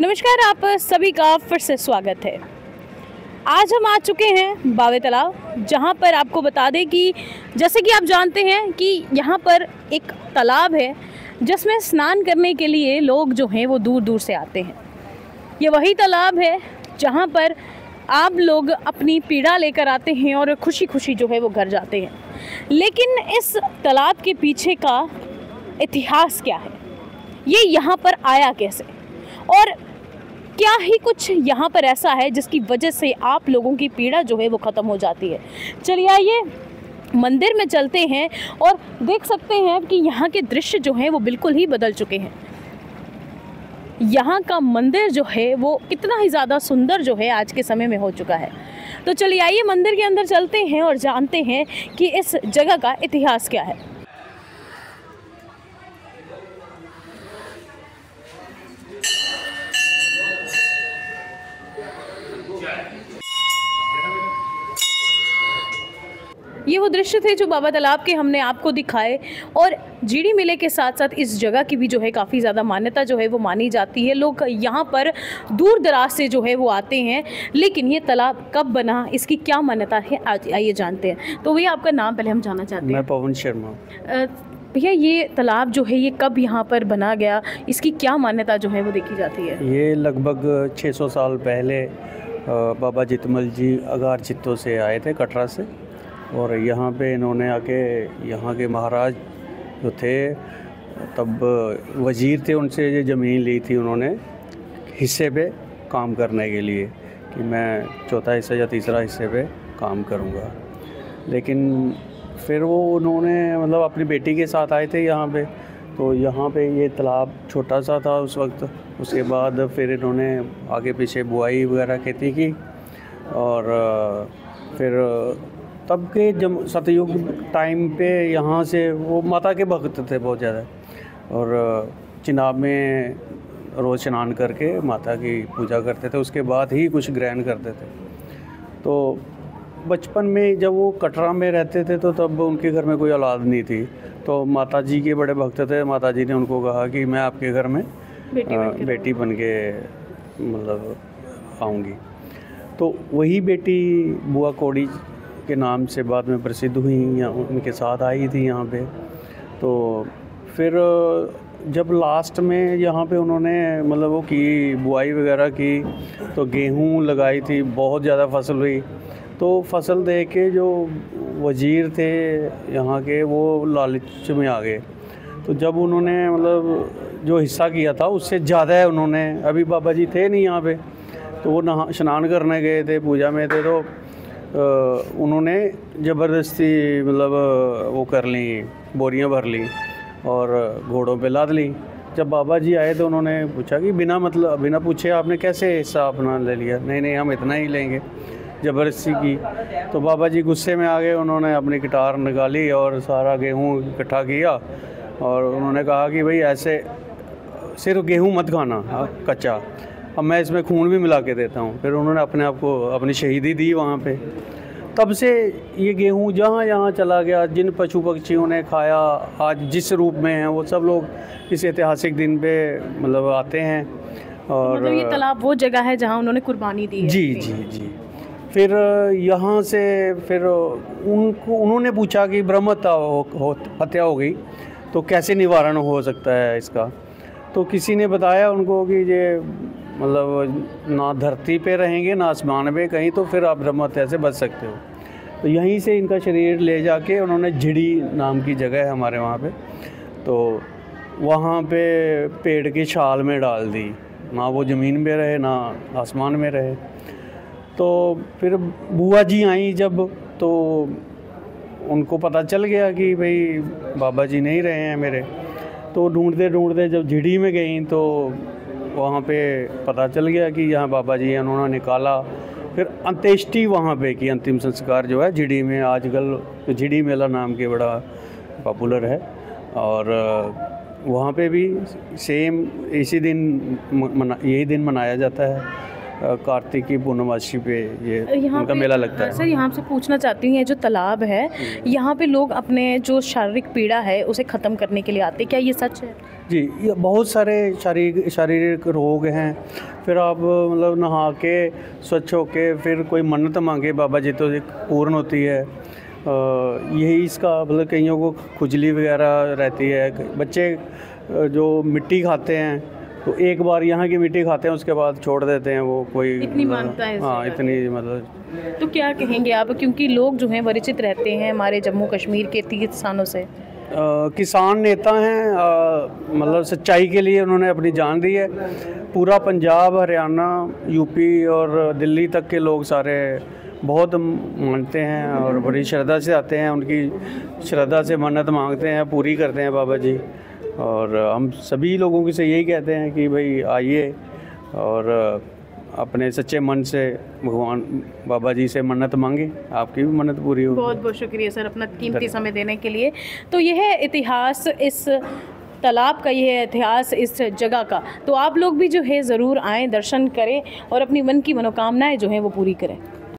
नमस्कार, आप सभी का फिर से स्वागत है। आज हम आ चुके हैं बावे तालाब, जहां पर आपको बता दें कि जैसे कि आप जानते हैं कि यहां पर एक तालाब है जिसमें स्नान करने के लिए लोग जो हैं वो दूर दूर से आते हैं। ये वही तालाब है जहां पर आप लोग अपनी पीड़ा लेकर आते हैं और खुशी खुशी जो है वो घर जाते हैं। लेकिन इस तालाब के पीछे का इतिहास क्या है, ये यहाँ पर आया कैसे, और क्या ही कुछ यहाँ पर ऐसा है जिसकी वजह से आप लोगों की पीड़ा जो है वो ख़त्म हो जाती है। चलिए आइए मंदिर में चलते हैं और देख सकते हैं कि यहाँ के दृश्य जो हैं वो बिल्कुल ही बदल चुके हैं। यहाँ का मंदिर जो है वो कितना ही ज़्यादा सुंदर जो है आज के समय में हो चुका है। तो चलिए आइए मंदिर के अंदर चलते हैं और जानते हैं कि इस जगह का इतिहास क्या है। ये वो दृश्य थे जो बाबा तालाब के हमने आपको दिखाए, और जीडी मेले के साथ साथ इस जगह की भी जो है काफ़ी ज़्यादा मान्यता जो है वो मानी जाती है। लोग यहाँ पर दूर दराज से जो है वो आते हैं। लेकिन ये तालाब कब बना, इसकी क्या मान्यता है, आइए जानते हैं। तो भैया आपका नाम पहले हम जानना चाहते हैं। मैं पवन शर्मा। भैया ये तालाब जो है ये कब यहाँ पर बना गया, इसकी क्या मान्यता जो है वो देखी जाती है? ये लगभग 600 साल पहले बाबा जितमल जी अगार चित्तों से आए थे, कटरा से, और यहाँ पे इन्होंने आके यहाँ के महाराज जो थे तब वज़ीर थे, उनसे ये ज़मीन ली थी उन्होंने हिस्से पे काम करने के लिए कि मैं चौथा हिस्सा या तीसरा हिस्से पे काम करूँगा। लेकिन फिर वो उन्होंने मतलब अपनी बेटी के साथ आए थे यहाँ पे, तो यहाँ पे ये तालाब छोटा सा था उस वक्त। उसके बाद फिर इन्होंने आगे पीछे बुआई वगैरह खेती की, और फिर तब के जब सतयुग टाइम पे यहाँ से वो माता के भक्त थे बहुत ज़्यादा, और चिनाब में रोज़ स्नान करके माता की पूजा करते थे, उसके बाद ही कुछ ग्रहण करते थे। तो बचपन में जब वो कटरा में रहते थे तो तब उनके घर में कोई औलाद नहीं थी, तो माता जी के बड़े भक्त थे। माता जी ने उनको कहा कि मैं आपके घर में बेटी बन के मतलब आऊँगी। तो वही बेटी बुआ कौड़ी के नाम से बाद में प्रसिद्ध हुई, या उनके साथ आई थी यहाँ पे। तो फिर जब लास्ट में यहाँ पे उन्होंने मतलब वो की बुआई वगैरह की, तो गेहूँ लगाई थी, बहुत ज़्यादा फसल हुई। तो फसल देख के जो वज़ीर थे यहाँ के वो लालच में आ गए। तो जब उन्होंने मतलब जो हिस्सा किया था उससे ज़्यादा उन्होंने, अभी बाबा जी थे नहीं यहाँ पे, तो वो स्नान करने गए थे, पूजा में थे, तो उन्होंने ज़बरदस्ती मतलब वो कर ली, बोरियां भर ली और घोड़ों पे लाद ली। जब बाबा जी आए तो उन्होंने पूछा कि बिना पूछे आपने कैसे हिस्सा अपना ले लिया? नहीं हम इतना ही लेंगे, ज़बरदस्ती की। तो बाबा जी गुस्से में आ गए, उन्होंने अपनी गिटार निकाली और सारा गेहूँ इकट्ठा किया, और उन्होंने कहा कि भाई ऐसे सिर्फ गेहूँ मत खाना कच्चा, अब मैं इसमें खून भी मिला के देता हूँ। फिर उन्होंने अपने आप को अपनी शहीदी दी वहाँ पे। तब से ये गेहूँ जहाँ जहाँ चला गया, जिन पशु पक्षियों ने खाया, आज जिस रूप में हैं वो सब लोग इस ऐतिहासिक दिन पे मतलब आते हैं। और मतलब ये तालाब वो जगह है जहाँ उन्होंने कुर्बानी दी है? जी। फिर यहाँ से फिर उन्होंने पूछा कि ब्रह्म हत्या हो गई तो कैसे निवारण हो सकता है इसका? तो किसी ने बताया उनको कि ये मतलब ना धरती पे रहेंगे ना आसमान पे कहीं, तो फिर आप ब्रह्म हत्या से बच सकते हो। तो यहीं से इनका शरीर ले जाके उन्होंने झिड़ी नाम की जगह है हमारे वहाँ पे, तो वहाँ पे पेड़ की छाल में डाल दी, ना वो ज़मीन में रहे ना आसमान में रहे। तो फिर बुआ जी आई जब, तो उनको पता चल गया कि भाई बाबा जी नहीं रहे हैं मेरे। तो ढूंढते ढूंढते जब झिड़ी में गई तो वहाँ पे पता चल गया कि यहाँ बाबा जी हैं, उन्होंने निकाला। फिर अंत्येष्टि वहाँ पे की, अंतिम संस्कार जो है झिड़ी में। आजकल झिड़ी मेला नाम के बड़ा पॉपुलर है, और वहाँ पे भी सेम इसी दिन यही दिन मनाया जाता है। कार्तिकी पूर्णमासी पे ये उनका मेला लगता है। सर यहाँ से पूछना चाहती हूँ, ये जो तालाब है यहाँ पे लोग अपने जो शारीरिक पीड़ा है उसे ख़त्म करने के लिए आते हैं, क्या ये सच है? जी, ये बहुत सारे शारीरिक रोग हैं, फिर आप मतलब नहा के स्वच्छ होके फिर कोई मन्नत मांगे बाबा जी तो पूर्ण होती है। यही इसका मतलब कईयों को खुजली वगैरह रहती है। बच्चे जो मिट्टी खाते हैं तो एक बार यहाँ की मिट्टी खाते हैं उसके बाद छोड़ देते हैं, वो कोई इतनी मानता है। हाँ, इतनी मतलब। तो क्या कहेंगे आप, क्योंकि लोग जो हैं परिचित रहते हैं हमारे जम्मू कश्मीर के तीर्थ स्थानों से? किसान नेता हैं, मतलब सच्चाई के लिए उन्होंने अपनी जान दी है। पूरा पंजाब, हरियाणा, यूपी और दिल्ली तक के लोग सारे बहुत मानते हैं और बड़ी श्रद्धा से आते हैं, उनकी श्रद्धा से मन्नत मांगते हैं, पूरी करते हैं बाबा जी। और हम सभी लोगों से यही कहते हैं कि भाई आइए और अपने सच्चे मन से भगवान बाबा जी से मन्नत मांगे, आपकी भी मन्नत पूरी होगी। बहुत बहुत शुक्रिया सर अपना कीमती समय देने के लिए। तो यह है इतिहास इस तालाब का, यह है इतिहास इस जगह का। तो आप लोग भी जो है ज़रूर आएँ, दर्शन करें और अपनी मन की मनोकामनाएं जो हैं वो पूरी करें।